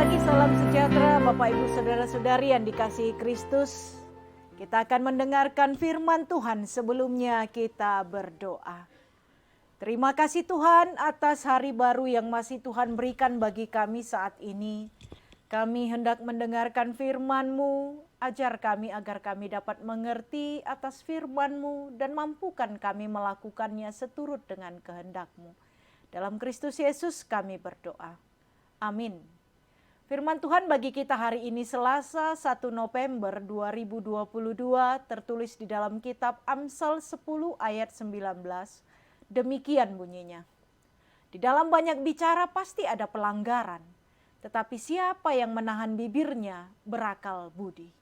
pagi, salam sejahtera Bapak Ibu Saudara-saudari yang dikasihi Kristus. Kita akan mendengarkan firman Tuhan, sebelumnya kita berdoa. Terima kasih Tuhan atas hari baru yang masih Tuhan berikan bagi kami saat ini. Kami hendak mendengarkan firman-Mu, ajar kami agar kami dapat mengerti atas firman-Mu dan mampukan kami melakukannya seturut dengan kehendak-Mu. Dalam Kristus Yesus kami berdoa. Amin. Firman Tuhan bagi kita hari ini Selasa 1 November 2022 tertulis di dalam kitab Amsal 10 ayat 19. Demikian bunyinya. Di dalam banyak bicara pasti ada pelanggaran, tetapi siapa yang menahan bibirnya berakal budi.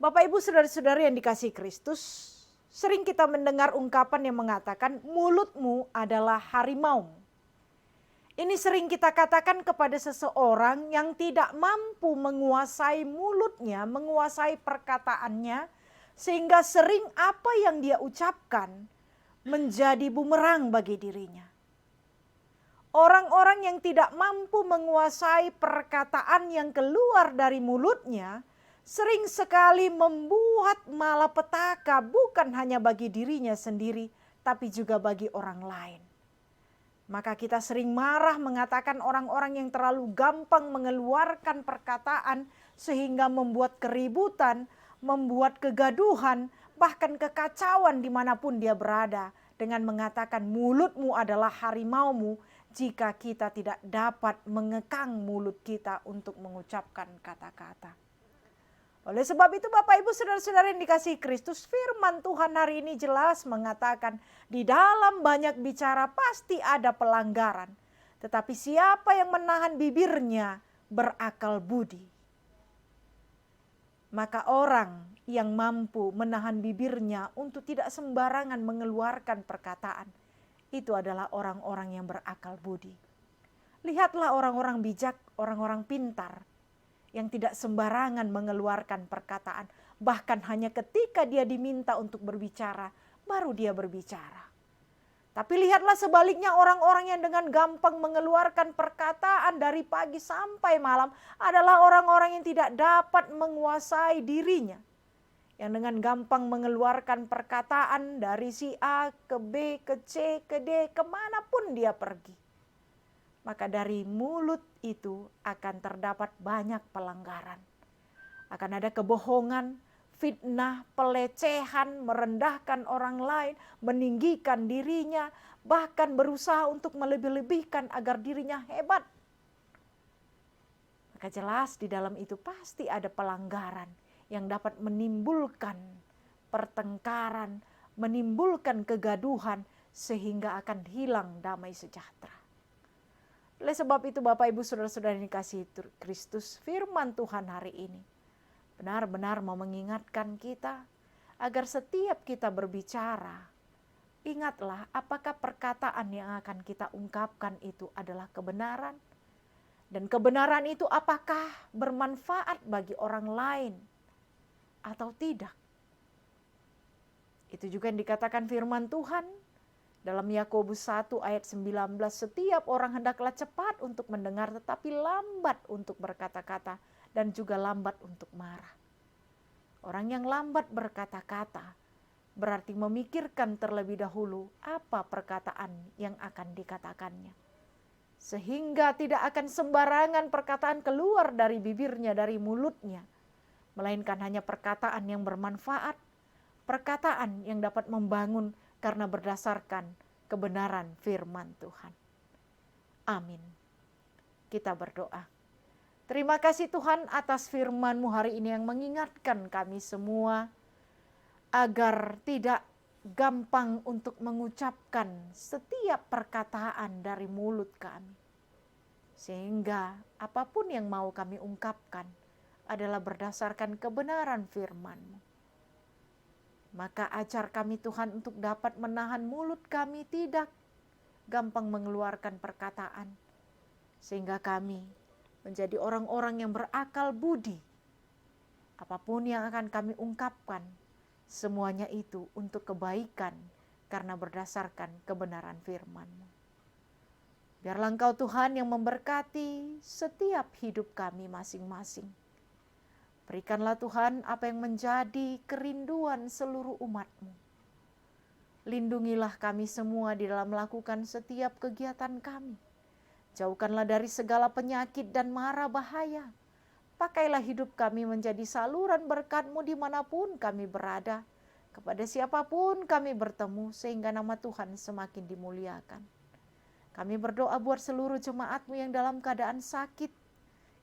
Bapak Ibu saudara-saudari yang dikasihi Kristus, sering kita mendengar ungkapan yang mengatakan mulutmu adalah harimaumu. Ini sering kita katakan kepada seseorang yang tidak mampu menguasai mulutnya, menguasai perkataannya, sehingga sering apa yang dia ucapkan menjadi bumerang bagi dirinya. Orang-orang yang tidak mampu menguasai perkataan yang keluar dari mulutnya, sering sekali membuat malapetaka bukan hanya bagi dirinya sendiri, tapi juga bagi orang lain. Maka kita sering marah mengatakan orang-orang yang terlalu gampang mengeluarkan perkataan sehingga membuat keributan, membuat kegaduhan, bahkan kekacauan dimanapun dia berada. Dengan mengatakan mulutmu adalah harimaumu jika kita tidak dapat mengekang mulut kita untuk mengucapkan kata-kata. Oleh sebab itu Bapak Ibu saudara-saudara yang dikasihi Kristus, firman Tuhan hari ini jelas mengatakan di dalam banyak bicara pasti ada pelanggaran. Tetapi siapa yang menahan bibirnya berakal budi. Maka orang yang mampu menahan bibirnya untuk tidak sembarangan mengeluarkan perkataan, itu adalah orang-orang yang berakal budi. Lihatlah orang-orang bijak, orang-orang pintar, yang tidak sembarangan mengeluarkan perkataan. Bahkan hanya ketika dia diminta untuk berbicara, baru dia berbicara. Tapi lihatlah sebaliknya orang-orang yang dengan gampang mengeluarkan perkataan dari pagi sampai malam adalah orang-orang yang tidak dapat menguasai dirinya. Yang dengan gampang mengeluarkan perkataan dari si A ke B, ke C, ke D, kemanapun dia pergi. Maka dari mulut itu akan terdapat banyak pelanggaran. Akan ada kebohongan, fitnah, pelecehan, merendahkan orang lain, meninggikan dirinya, bahkan berusaha untuk melebih-lebihkan agar dirinya hebat. Maka jelas di dalam itu pasti ada pelanggaran yang dapat menimbulkan pertengkaran, menimbulkan kegaduhan sehingga akan hilang damai sejahtera. Oleh sebab itu Bapak Ibu Saudara-saudara yang dikasihi Kristus, firman Tuhan hari ini benar-benar mau mengingatkan kita agar setiap kita berbicara, ingatlah apakah perkataan yang akan kita ungkapkan itu adalah kebenaran. Dan kebenaran itu apakah bermanfaat bagi orang lain atau tidak. Itu juga yang dikatakan firman Tuhan dalam Yakobus 1 ayat 19, setiap orang hendaklah cepat untuk mendengar tetapi lambat untuk berkata-kata dan juga lambat untuk marah. Orang yang lambat berkata-kata berarti memikirkan terlebih dahulu apa perkataan yang akan dikatakannya. Sehingga tidak akan sembarangan perkataan keluar dari bibirnya, dari mulutnya. Melainkan hanya perkataan yang bermanfaat, perkataan yang dapat membangun karena berdasarkan kebenaran firman Tuhan. Amin. Kita berdoa. Terima kasih Tuhan atas firman-Mu hari ini yang mengingatkan kami semua agar tidak gampang untuk mengucapkan setiap perkataan dari mulut kami. Sehingga apapun yang mau kami ungkapkan adalah berdasarkan kebenaran firman-Mu. Maka ajar kami Tuhan untuk dapat menahan mulut kami tidak gampang mengeluarkan perkataan. Sehingga kami menjadi orang-orang yang berakal budi. Apapun yang akan kami ungkapkan, semuanya itu untuk kebaikan karena berdasarkan kebenaran firman-Mu. Biarlah Engkau Tuhan yang memberkati setiap hidup kami masing-masing. Berikanlah Tuhan apa yang menjadi kerinduan seluruh umat-Mu. Lindungilah kami semua di dalam melakukan setiap kegiatan kami. Jauhkanlah dari segala penyakit dan mara bahaya. Pakailah hidup kami menjadi saluran berkat-Mu dimanapun kami berada. Kepada siapapun kami bertemu sehingga nama Tuhan semakin dimuliakan. Kami berdoa buat seluruh jemaat-Mu yang dalam keadaan sakit.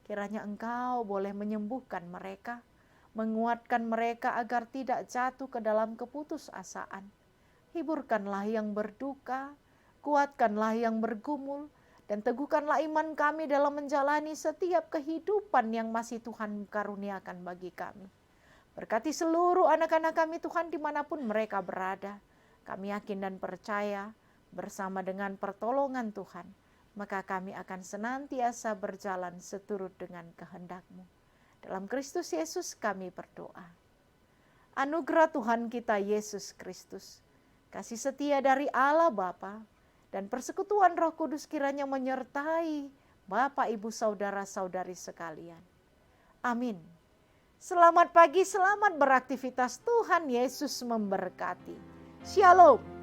Kiranya Engkau boleh menyembuhkan mereka, menguatkan mereka agar tidak jatuh ke dalam keputusasaan. Hiburkanlah yang berduka, kuatkanlah yang bergumul, dan teguhkanlah iman kami dalam menjalani setiap kehidupan yang masih Tuhan karuniakan bagi kami. Berkati seluruh anak-anak kami Tuhan dimanapun mereka berada. Kami yakin dan percaya bersama dengan pertolongan Tuhan, maka kami akan senantiasa berjalan seturut dengan kehendak-Mu. Dalam Kristus Yesus kami berdoa. Anugerah Tuhan kita Yesus Kristus, kasih setia dari Allah Bapa, dan persekutuan Roh Kudus kiranya menyertai Bapak, Ibu, Saudara-saudari sekalian. Amin. Selamat pagi, selamat beraktivitas. Tuhan Yesus memberkati. Shalom.